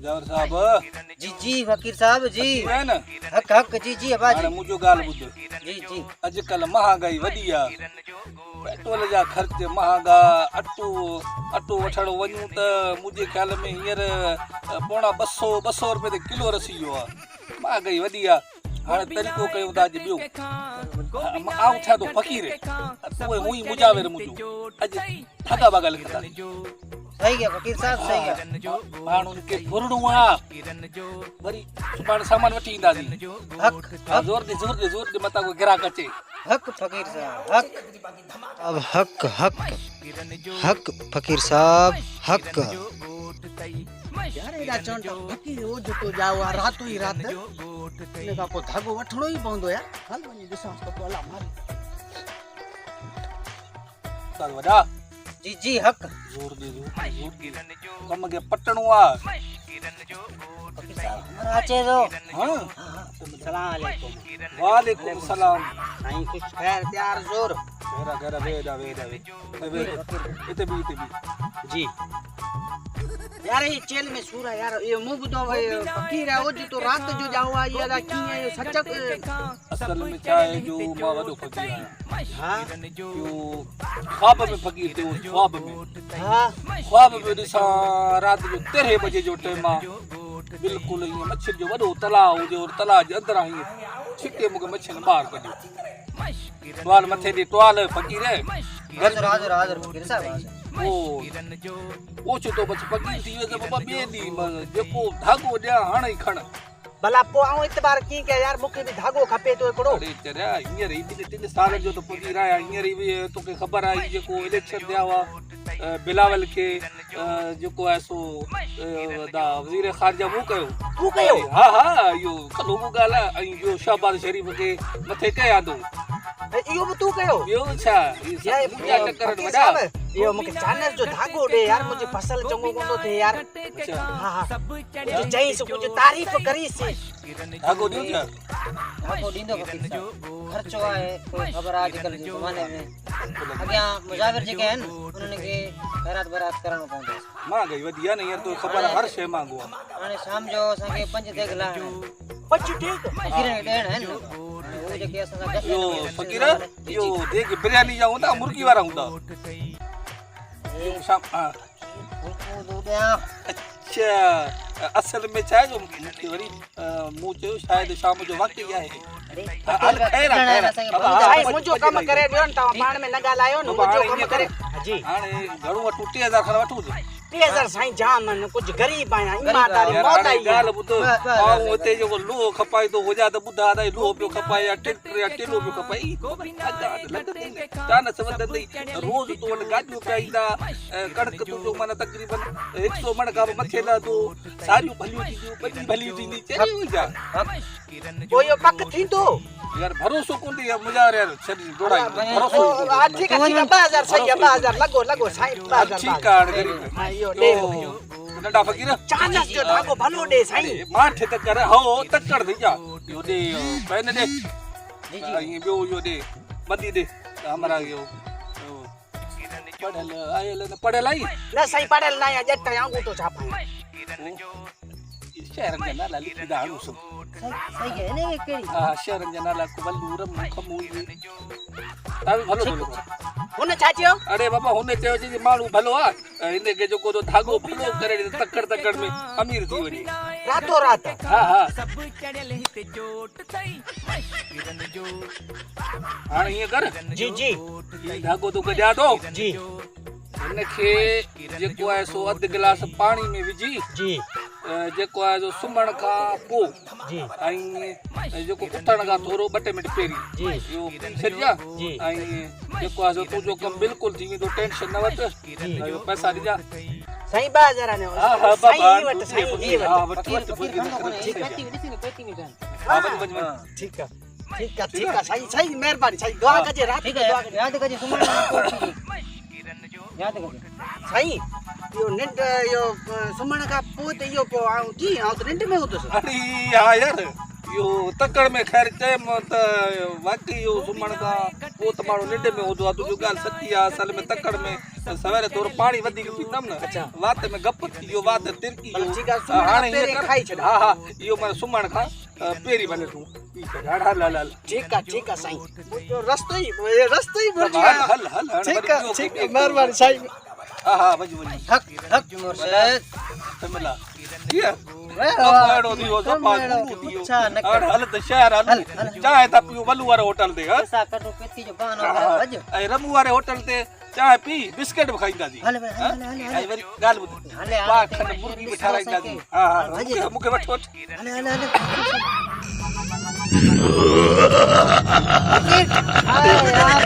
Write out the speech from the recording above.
जवर साहब जी जी फकीर साहब जी है न हक हक जी जी अबा हाणे जी मुंहिंजो ॻाल्हि ॿुध जी जी अॼुकल्ह महांगाई वधी आहे पेट्रोल जा ख़र्च महांगा अटो वठणु वञूं त मुंहिंजे ख़्याल में हींअर पोणा 200 रुपए ते किलो रसी वियो आहे महांगाई वधी आहे हाणे तरीक़ो कयूं था अॼु ॿियो आऊं थिया थो फ़क़ीर तूं हूं ई मुजाविर मुंहिंजो अॼु ठगा वगा लिखंदा सही है फकीर साहब सही है माण्हुनि खे घुरणो आहे वरी सुभाणे सामान वठी ईंदासीं हक ज़ोर दे मथां कोई ग्राहक अचे हक फकीर साहब हक अब हक हक हक फकीर साहब हक यार एॾा चवनि था फकीर रोज़ तो जाओ आहे राति ई राति इन खां पोइ धाॻो वठिणो ई पवंदो यार हल वञी ॾिसां त पोइ अला मारी कर वॾा जी जी हक ज़ोर दे कम खे पटणो आहे फकीर साहब हमारा अचे तो हाँ सलाम अलैकुम वालेकुम सलाम साईं कुछ खैर प्यार जोर घेरा वेदा इते भी जी यार ये चेल में सूर है यार ये मुंह तो फकीर है वो जो तो रात जो जाओ है ये की है ये सच्चा असल में छा है जो मां वॾो फ़क़ीर आहियां हां जो ख्वाब में फ़क़ीर थियो ख्वाब में हां ख्वाब में ॾिसां राति जो 13 बजे जो टाइम आहे बिल्कुलु ईअं मच्छर जो वॾो तलाउ हुजे और तलाउ जे अंदरां हीअं छिके मूंखे मच्छर ॿाहिरि कढियो टुवाल मथे ॾे टुवाल फ़क़ीर हाज़िर हाज़िर हाज़िर फकीर साहब हाज़िर ओछो तो बस फ़क़ीर थी वियो त बाबा ॿिए ॾींहुं जेको धाॻो ॾियां हाणे ई खण भला पोइ आऊं इतबार कीअं कयां यार मूंखे बि धाॻो खपे थो हिकिड़ो अरे चरिया हींअर ई 3 साल जो त फ़क़ीर आहियां हींअर ई तोखे ख़बर आहे जेको इलेक्शन थिया हुआ बिलावल खे जेको आहे सो वज़ीर ख़ारजा मूं कयो तूं कयो हा इहो कलो ॻाल्हि आहे ऐं ॿियो शहबाज़ शरीफ़ खे मथे कयां थो इहो बि तूं कयो ॿियो छा यार मुंहिंजा चकर फकीर वॾा साहब इहो मूंखे चानस जो धाॻो ॾे यार मुंहिंजी फसल चङो कोन थो थिए यार अच्छा हा हा कुझु चईसि कुझु तारीफ़ करीसि धाॻो ॾियूं छा धाॻो ॾींदो फकीर साहब ख़र्चो आहे कोई ख़बर आहे अॼुकल्ह जे ज़माने में अॻियां मुजाविर जेके आहिनि उन्हनि खे ख़ैरात बरात करणो पवंदो महांगाई वधी आहे न हींअर तो ख़बर आहे हर शइ महांगो आहे हाणे शाम जो असांखे 5 देग लाहिणा पच ठीक फकीरनि खे ॾियणा आहिनि उहे जेके असां सां गॾु इहो फ़क़ीर इहो देख बिरयानी जा हूंदा मुर्गी वारा हूंदा शाम अच्छा असल में छा आहे जो मूंखे वरी मूं चयो शायदि शाम जो वक़्तु ई आहे हल ख़ैर आहे साईं मुंहिंजो कमु करे ॾियो न तव्हां पाण में न ॻाल्हायो न मुंहिंजो कमु करे जी हाणे घणो वठूं 3000 खण वठूं 3000 साईं जाम आहिनि कुझु ग़रीब आहियां ईमानदारी मौत आई आहे ॻाल्हि ॿुध ऐं हिते जेको लोहो खपाए थो हुजा त ॿुधा अथई लोहो पियो खपाए या ट्रैक्टर या टेलो पियो खपाए चानस वधंदई रोज़ तूं वटि गाॾियूं पिया ईंदा कणिक तुंहिंजो माना तक़रीबन 100 मण खां बि मथे लहंदो सारियूं भलियूं थींदियूं ॿधी भलियूं थींदी चरी हुजा पोइ इहो पक थींदो यार भरोसो कोन थी मुंहिंजा यार शरीर जोड़ाई भरोसो हा ठीकु आहे 2000 सही आहे 2000 लॻो साईं 2000 ठीकु आहे हाणे ग़रीब हा इहो ॾे नंढा फ़क़ीर चानस जो धाॻो भलो ॾे साईं माठे तकड़ हो तकड़ थी जा इहो ॾे पेन ॾे ऐं ॿियो इहो ॾे बदी ॾे हमारा इहो पढ़ियल आयल न पढ़ियल आई न साईं पढ़ियल न आहियां ॼट आंगू तो छापां शहरनि जा नाला लिखंदा आहियूं सभु सही है ने केड़ी हा शहरनि जा नाला कुबलूर खमूल तव्हां भलो बोलो हुन छा चयो अरे बाबा हुन चयो जे माण्हू भलो आहे हिन खे जेको तो धाॻो भलो करे तकड़ में अमीर थी वञे रातो रात हा हाणे हीअं कर जी जी ही धाॻो तोखे ॾियां थो जी हिनखे जेको आहे सो अधु गिलास पाणी में विझी जी जेको आहे सो सुम्हण खां पोइ जी ऐं जेको उथण खां थोरो 2 मिंट पहिरीं जी इहो पी छॾिजां जी ऐं जेको आहे सो तुंहिंजो कमु बिल्कुलु थी वेंदो टेंशन न वठि इहो पैसा ॾिजां साईं 2000 ने हा हा साईं वटि साईं जी हा वटि वठ ठीक है साईं महिरबानी साईं दुआ कजे रात ठीक को है दुआ कजे याद कजे सुमण याद कजे साईं यो निंड यो सुमण खां पोइ त इहो पोइ आऊं की आऊं त निंड में हूंदुसि अरे हा यार इहो तकड़ में ख़ैर चयमि त वाकई इहो सुम्हण खां पोइ त माण्हू निंड में हूंदो आहे तुंहिंजो ॻाल्हि सची आहे असल में तकड़ में सवेरे थोरो पाणी वधीक पीतमि न वात में गप थी वियो वात तिरकी भले ठीकु आहे, वियो सुम्हण हाणे खां पहिरीं हीअं खाई कर छॾ। हा हा इहो माना सुम्हण खां पहिरीं भले तूं पी छॾ हल हल हल हल ठीकु आहे साईं मुंहिंजो रस्तो ई भुलिजी हल वियो हल हल हाणे ठीकु वरी आहे ॿियो ठीकु कंहिं आहे महिरबानी साईं हा हा वञ वञ हक हक मुर्शिद तमिला कीअं वाह, अहिड़ो थी वियो सफ़ा अहिड़ो थी वियो पुछा न कर। हाणे हल त शहर हल हल, हल। चांहि था पियूं वलू वारे होटल ते हा पैसा कटो पेती जो बहानो हा, करे हा। वञ ऐं रमू वारे होटल ते चांहि पी बिस्किट बि खाईंदासीं हल भई, हल, हल, हल, हल। ऐं वरी ॻाल्हि ॿुध हले, हले, वाह ते खंड वरी मुर्गी बि ॾिसो ठाराईंदासीं असांखे। हा हा हल, वञ। मूंखे वठ वठ हले हले हले हाय यार